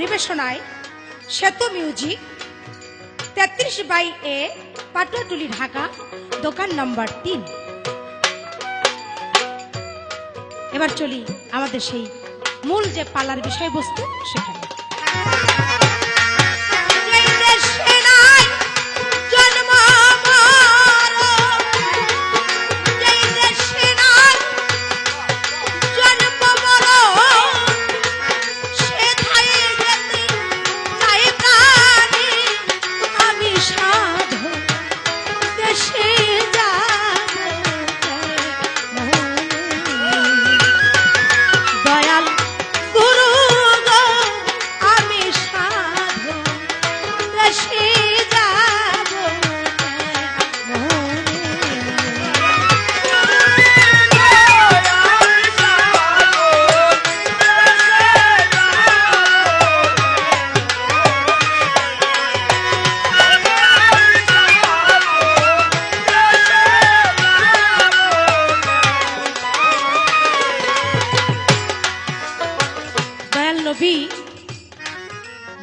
পরিবেশনায় সেতু music 33/A Patuatuli Dhaka দোকান number 3। এবার চলি আমাদের সেই মূল যে পালার বিষয়বস্তু সেখানে।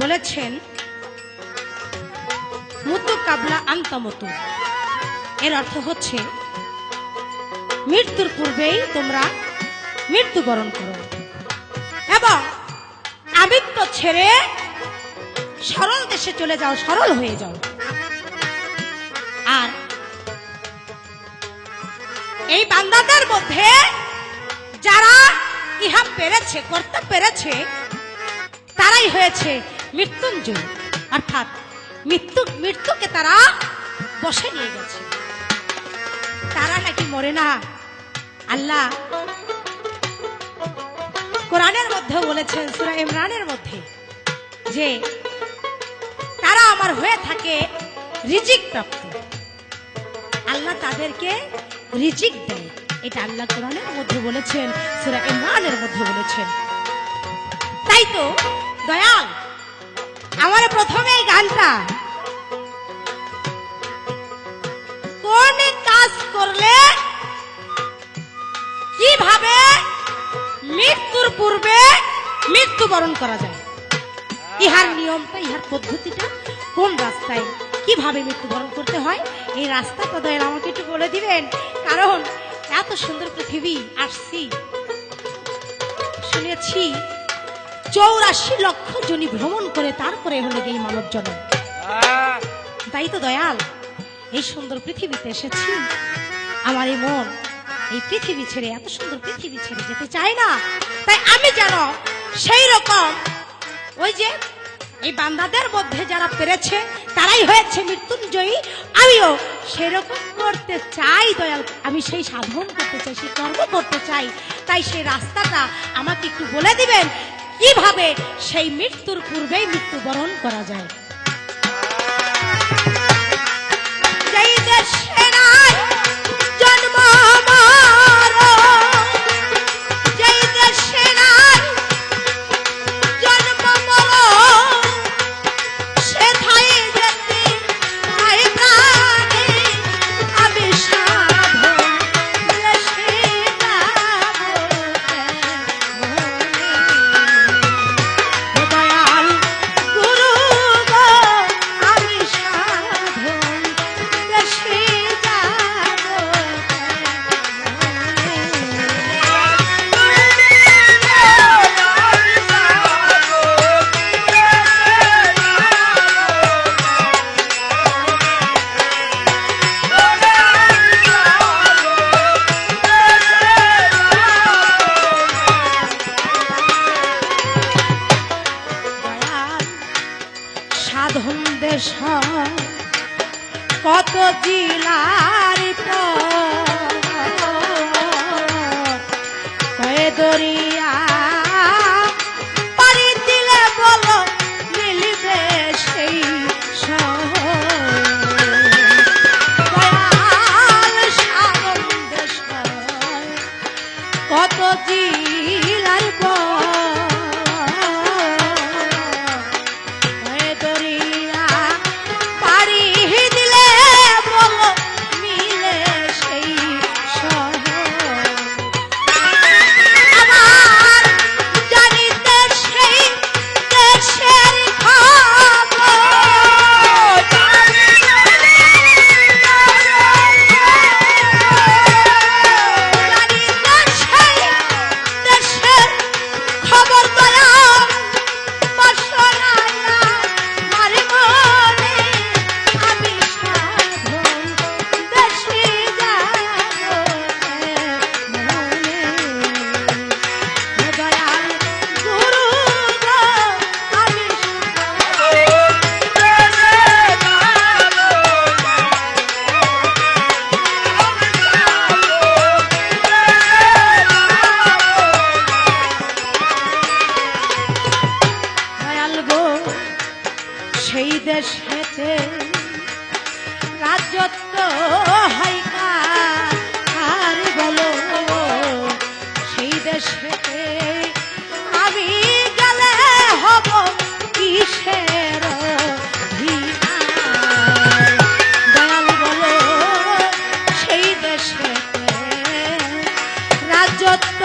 বলেছেন মুতু কাবলা আন্তমতু, এর অর্থ হচ্ছে মৃত্যুর পূর্বেই তোমরা মৃত্যুবরণ করো এবং আমিত্ব ছেড়ে সরল দেশে চলে যাও, সরল হয়ে যাও। আর এই বান্দাদের মধ্যে যারা ইহা পেরেছে, করতে পেরেছে, তারাই হয়েছে মৃত্যুঞ্জয়, অর্থাৎ মৃত্যুকে তারা বসে নিয়ে গেছে। তারা নাকি মরে না। আল্লাহ কোরআনের মধ্যে বলেছেন সূরা ইমরানের মধ্যে যে তারা আমার হয়ে থাকে রিজিক প্রাপ্ত। আল্লাহ তাদেরকে রিজিক দেয়, এটা আল্লাহ কোরআনের মধ্যে বলেছেন, সূরা ইমরানের মধ্যে বলেছেন। তাই তো দয়াল আমার প্রথমে এই গানটা কোন কাজ করলে কিভাবে মৃত্যুর পূর্বে মৃত্যুবরণ করা যায়, ইহার নিয়মটা, ইহার পদ্ধতিটা, কোন রাস্তায় কিভাবে মৃত্যুবরণ করতে হয়, এই রাস্তাটা দয়াল আমাকে একটু বলে দিবেন। কারণ এত সুন্দর পৃথিবী আসছি, শুনেছি 84 লক্ষ জনি ভ্রমণ করে তারপরে হলো এই মানব জন্ম। তাই তো দয়াল এই সুন্দর পৃথিবীতে এসেছি। আমার এই মন এই পৃথিবী ছেড়ে, এত সুন্দর পৃথিবী ছেড়ে যেতে চায় না। তাই আমি যেন সেই রকম ওই যে এই বান্দাদের মধ্যে যারা পেরেছে তারাই হয়েছে মৃত্যুঞ্জয়ী, আমিও সেরকম করতে চাই দয়াল। আমি সেই সাধন করতে চাই, সেই কর্ম করতে চাই। তাই সেই রাস্তাটা আমাকে একটু বলে দিবেন, কিভাবে সেই মৃত্যুর পূর্বেই মৃত্যুবরণ করা যায়। যেই দেশে নাই জন্ম আমার, যেই দেশে নাই জন্ম মর, সেথায় যেতে চাই প্রাণে, আমি সাধন দেশে সাধন দেশ কত জিলার কয়ে দরিয়া পারি দিলে বলো মিলবে সেই সাধন দেশ কত জিলার আমার গো সেই দেশেতে রাজত্ব হয় কার বলো সেই দেশেতে আমি গেলে হব কিসের অধিকার? দয়াল বলো সেই দেশেতে রাজত্ব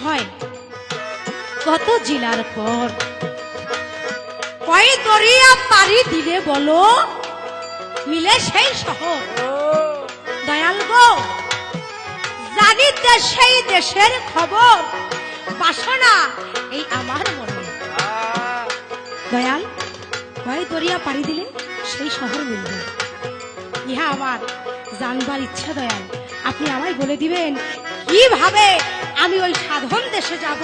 হয় কত জেলার পর কয় দরিয়া পাড়ি দিলে বলো মিলে সেই শহর। দয়াল গো জানিতে সেই দেশের খবর বাসনা এই আমার মনে। দয়াল কয় দরিয়া পাড়ি দিলে সেই শহর মিলবে, ইহা আমার জানবার ইচ্ছা। দয়াল আপনি আমায় বলে দিবেন কিভাবে আমি ওই সাধন দেশে যাব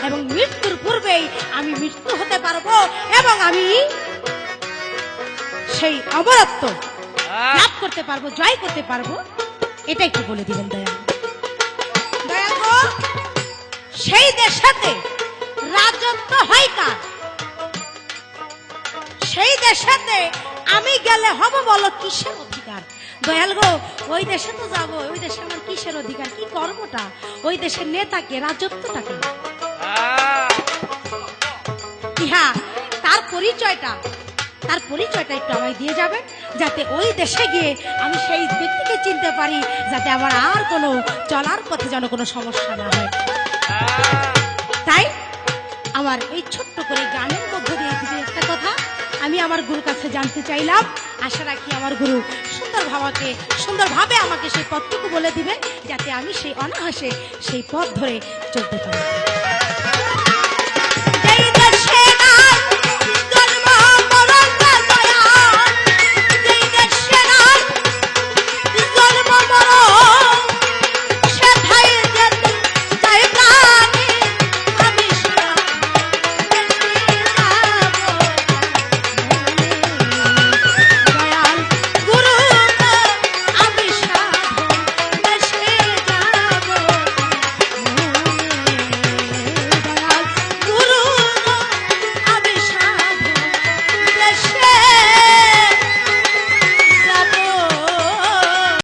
এবং মৃত্যুর পূর্বেই আমি মৃত্যু হতে পারবো এবং আমি সেই অমরত্ব লাভ করতে পারবো, জয় করতে পারবো, এটা একটু বলে দিবেন দয়াল। দয়াল গো সেই দেশেতে রাজত্ব হয় কার? সেই দেশেতে আমি গেলে হব বলো কিসের অধিকার? দয়াল গো ওই দেশে তো যাবো, ওই দেশে আমার কিসের অধিকার, কি কর্মটা, ওই দেশের নেতাকে, রাজত্বটাকে, ইহা তার পরিচয়টা একটু আমায় দিয়ে যাবেন, যাতে ওই দেশে গিয়ে আমি সেই ব্যক্তিকে চিনতে পারি, যাতে আমার আর কোনো চলার পথে যেন কোনো সমস্যা না হয়। তাই আমার এই ছোট্ট করে গানের মধ্য দিয়ে একটা কথা আমি আমার গুরুর কাছে জানতে চাইলাম। আশা রাখি আমার গুরু সুন্দরভাবে আমাকে সেই পথটুকু বলে দিবে, যাতে আমি সেই অনায়াসে সেই পথ ধরে চলতে পারি।